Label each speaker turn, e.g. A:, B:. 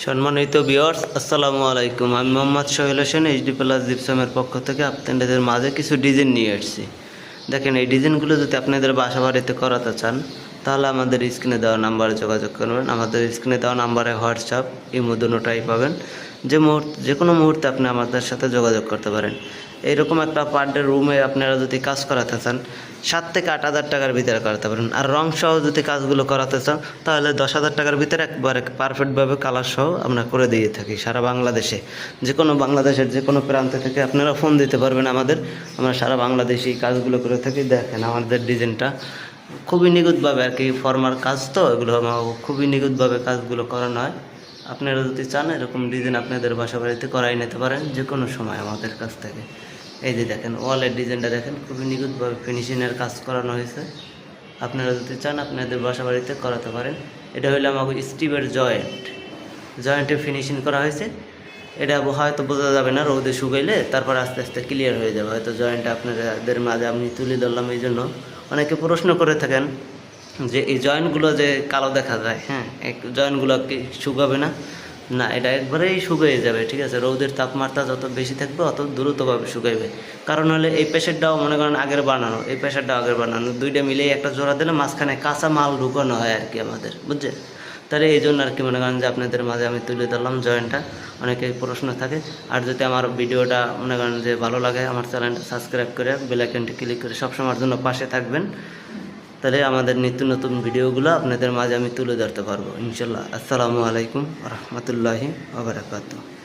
A: সম্মানিত ভিউয়ার্স, আসসালামু আলাইকুম। আমি মোহাম্মদ সোহেল হোসেন, এইচডি প্লাস জিপসামের পক্ষ থেকে আপনাদের মাঝে কিছু ডিজাইন নিয়ে এসেছি। দেখেন, এই ডিজাইনগুলো যদি আপনাদের বাসা বাড়িতে করাতে চান তাহলে আমাদের স্ক্রিনে দেওয়া নাম্বারে যোগাযোগ করবেন। আমাদের স্ক্রিনে দেওয়া নাম্বারে হোয়াটসঅ্যাপ, ইমো দুটোটাই পাবেন। যে কোনো মুহূর্তে আপনি আমাদের সাথে যোগাযোগ করতে পারেন। এইরকম একটা পার ডে রুমে আপনারা যদি কাজ করাতে চান 7 থেকে 8 হাজার টাকার ভিতরে করাতে পারেন। আর রং সহ যদি কাজগুলো করাতে চান তাহলে 10 হাজার টাকার ভিতরে একবারে পারফেক্টভাবে কালার সহ আমরা করে দিয়ে থাকি সারা বাংলাদেশে। বাংলাদেশের যে কোনো প্রান্ত থেকে আপনারা ফোন দিতে পারবেন আমরা সারা বাংলাদেশে এই কাজগুলো করে থাকি। দেখেন আমাদের ডিজাইনটা খুবই নিখুঁতভাবে আর কি, ফর্মার কাজ তো এগুলো খুবই নিখুঁতভাবে কাজগুলো করানো হয়। আপনারা যদি চান এরকম ডিজাইন আপনাদের বাসা বাড়িতে করাই নিতে পারেন যে কোনো সময় আমাদের কাছ থেকে। এই যে দেখেন ওয়ালের ডিজাইনটা দেখেন, খুবই নিখুঁতভাবে ফিনিশিংয়ের কাজ করানো হয়েছে। আপনারা যদি চান আপনাদের বাসা বাড়িতে করাতে পারেন। এটা হলো আমাকে স্টিভের জয়েন্টে ফিনিশিং করা হয়েছে। এটা হয়তো বোঝা যাবে না, রোদে শুকাইলে তারপর আস্তে আস্তে ক্লিয়ার হয়ে যাবে। হয়তো জয়েন্টটা আপনাদের মাঝে আমি তুলে ধরলাম। এই জন্য অনেকে প্রশ্ন করে থাকেন যে এই জয়েন্টগুলো যে কালো দেখা যায়, হ্যাঁ, এই জয়েন্টগুলো কি শুকাবে না? না, এটা একবারেই শুকিয়ে যাবে, ঠিক আছে। রৌদের তাপমাত্রা যত বেশি থাকবে অত দ্রুতভাবে শুকাইবে। কারণ হলে এই প্রেশারটাও মনে করেন আগের বানানো, এই প্রেশারটাও আগের বানানো, দুইটা মিলেই একটা জোড়া দিলে মাঝখানে কাঁচা মাল ঢুকানো হয় আর কি আমাদের, বুঝছে। তাহলে এই জন্য আর কি মনে করেন যে আপনাদের মাঝে আমি তুলে ধরলাম জয়েন্টটা। অনেকেই প্রশ্ন থাকে। আর যদি আমার ভিডিওটা মনে করেন যে ভালো লাগে, আমার চ্যানেলটা সাবস্ক্রাইব করে বেল আইকনটি ক্লিক করে সবসময়ের জন্য পাশে থাকবেন। তাহলে আমাদের নিত্য নতুন ভিডিওগুলো আপনাদের মাঝে আমি তুলে ধরতে পারবো ইনশাল্লাহ। আসসালামু আলাইকুম রহমতুল্লাহি ওয়া বারাকাতুহু।